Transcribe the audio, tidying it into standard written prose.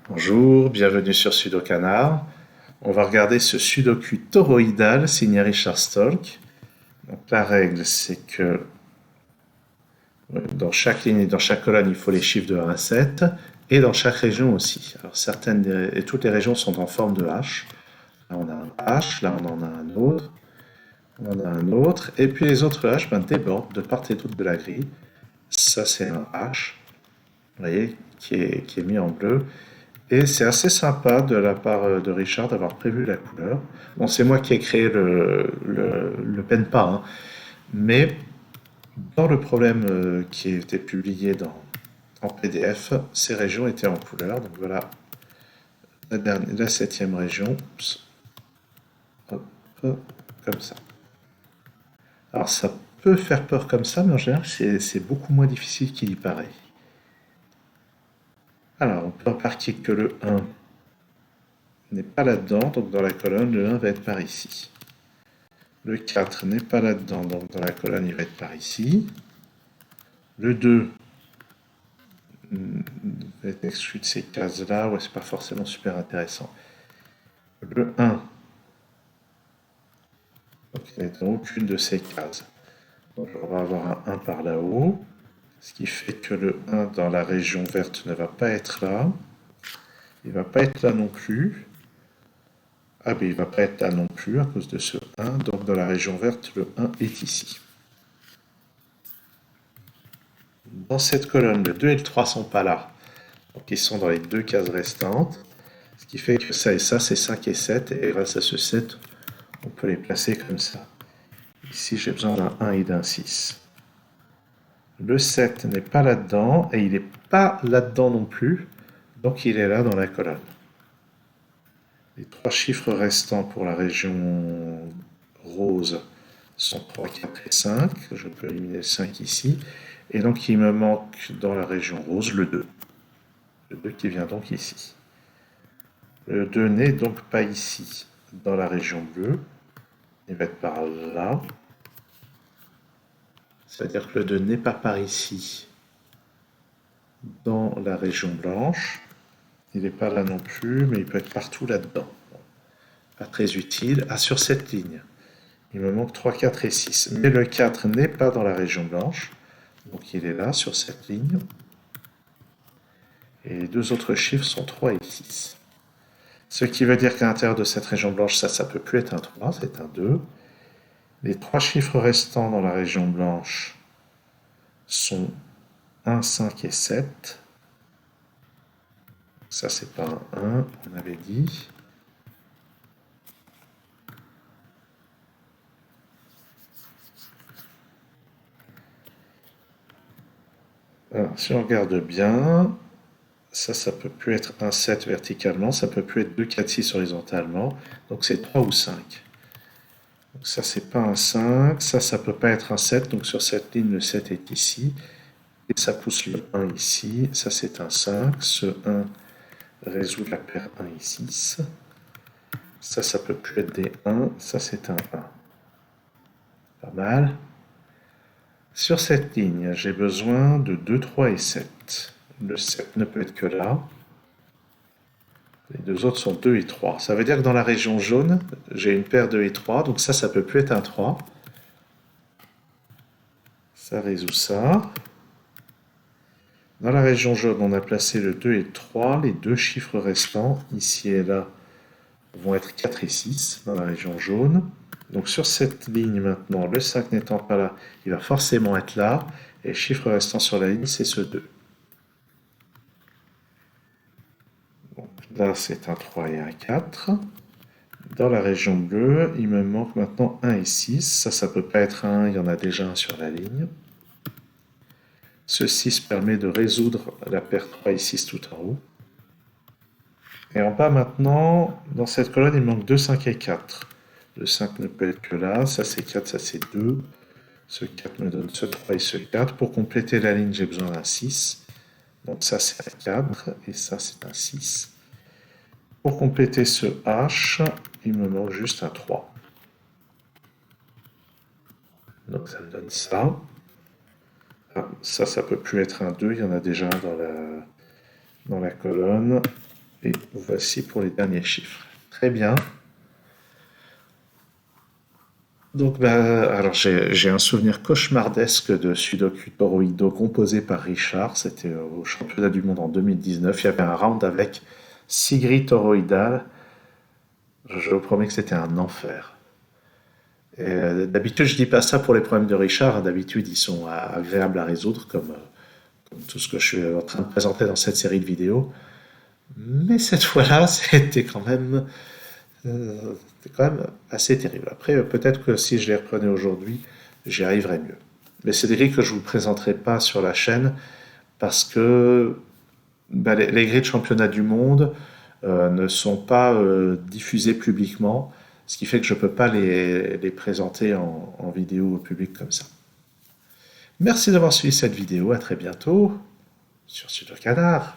Bonjour, bienvenue sur Sudocanar. On va regarder ce sudoku toroïdal signé Richard Stolk. Donc la règle, c'est que dans chaque ligne et dans chaque colonne, il faut les chiffres de 1 à 7, et dans chaque région aussi. Alors et toutes les régions sont en forme de H. Là on a un H, là on en a un autre, on en a un autre, et puis les autres H débordent de part et d'autre de la grille. Ça c'est un H, vous voyez, qui est mis en bleu. Et c'est assez sympa de la part de Richard d'avoir prévu la couleur. Bon, c'est moi qui ai créé le Penpa, hein. Mais dans le problème qui était publié en PDF, ces régions étaient en couleur. Donc voilà, la septième région, hop, hop, comme ça. Alors ça peut faire peur comme ça, mais en général, c'est beaucoup moins difficile qu'il y paraît. Alors, on peut remarquer que le 1 n'est pas là-dedans, donc dans la colonne, le 1 va être par ici. Le 4 n'est pas là-dedans, donc dans la colonne, il va être par ici. Le 2 va être exclu de ces cases-là, ouais, c'est pas forcément super intéressant. Le 1, donc il n'est dans aucune de ces cases. Donc on va avoir un 1 par là-haut, ce qui fait que le 1 dans la région verte ne va pas être là. Il ne va pas être là non plus. Ah, mais il ne va pas être là non plus à cause de ce 1. Donc dans la région verte, le 1 est ici. Dans cette colonne, le 2 et le 3 ne sont pas là. Donc ils sont dans les deux cases restantes. Ce qui fait que ça et ça, c'est 5 et 7. Et grâce à ce 7, on peut les placer comme ça. Ici, j'ai besoin d'un 1 et d'un 6. Le 7 n'est pas là-dedans. Et il n'est pas là-dedans non plus. Donc il est là dans la colonne. Les trois chiffres restants pour la région rose sont 3, 4 et 5. Je peux éliminer le 5 ici. Et donc il me manque dans la région rose le 2. Le 2 qui vient donc ici. Le 2 n'est donc pas ici dans la région bleue. Il va être par là. C'est-à-dire que le 2 n'est pas par ici dans la région blanche. Il n'est pas là non plus, mais il peut être partout là-dedans. Pas très utile. Ah, sur cette ligne, il me manque 3, 4 et 6. Mais le 4 n'est pas dans la région blanche. Donc il est là, sur cette ligne. Et les deux autres chiffres sont 3 et 6. Ce qui veut dire qu'à l'intérieur de cette région blanche, ça peut plus être un 3, c'est un 2. Les trois chiffres restants dans la région blanche sont 1, 5 et 7. Ça, c'est pas un 1, on avait dit. Alors, si on regarde bien, ça peut plus être un 7 verticalement, ça peut plus être 2, 4, 6 horizontalement. Donc c'est 3 ou 5. Donc ça, c'est pas un 5. Ça peut pas être un 7. Donc sur cette ligne, le 7 est ici. Et ça pousse le 1 ici. Ça, c'est un 5. Ce 1 résout la paire 1 et 6. Ça peut plus être des 1. Ça, c'est un 1. Pas mal. Sur cette ligne, j'ai besoin de 2, 3 et 7. Le 7 ne peut être que là. Les deux autres sont 2 et 3. Ça veut dire que dans la région jaune, j'ai une paire 2 et 3. Donc ça peut plus être un 3. Ça résout ça. Dans la région jaune, on a placé le 2 et le 3. Les deux chiffres restants, ici et là, vont être 4 et 6 dans la région jaune. Donc sur cette ligne maintenant, le 5 n'étant pas là, il va forcément être là. Et le chiffre restant sur la ligne, c'est ce 2. Donc là, c'est un 3 et un 4. Dans la région bleue, il me manque maintenant 1 et 6. Ça peut pas être un 1, il y en a déjà un sur la ligne. Ce 6 permet de résoudre la paire 3 et 6 tout en haut. Et en bas maintenant, dans cette colonne, il manque 2, 5 et 4. Le 5 ne peut être que là. Ça c'est 4, ça c'est 2. Ce 4 me donne ce 3 et ce 4. Pour compléter la ligne, j'ai besoin d'un 6. Donc ça c'est un 4 et ça c'est un 6. Pour compléter ce H, il me manque juste un 3. Donc ça me donne ça. Ah, ça peut plus être un 2, il y en a déjà un dans la colonne. Et voici pour les derniers chiffres. Très bien. Donc, alors j'ai un souvenir cauchemardesque de Sudoku Toroïdo composé par Richard. C'était au championnat du monde en 2019. Il y avait un round avec Sigrid Toroidal. Je vous promets que c'était un enfer. Et, d'habitude, je dis pas ça pour les problèmes de Richard. D'habitude, ils sont agréables à résoudre, comme tout ce que je suis en train de présenter dans cette série de vidéos. Mais cette fois-là, c'était quand même assez terrible. Après, peut-être que si je les reprenais aujourd'hui, j'y arriverais mieux. Mais c'est des grilles que je ne vous présenterai pas sur la chaîne parce que les grilles de championnat du monde ne sont pas diffusées publiquement, ce qui fait que je ne peux pas les présenter en vidéo au public comme ça. Merci d'avoir suivi cette vidéo. À très bientôt sur Studio Canard.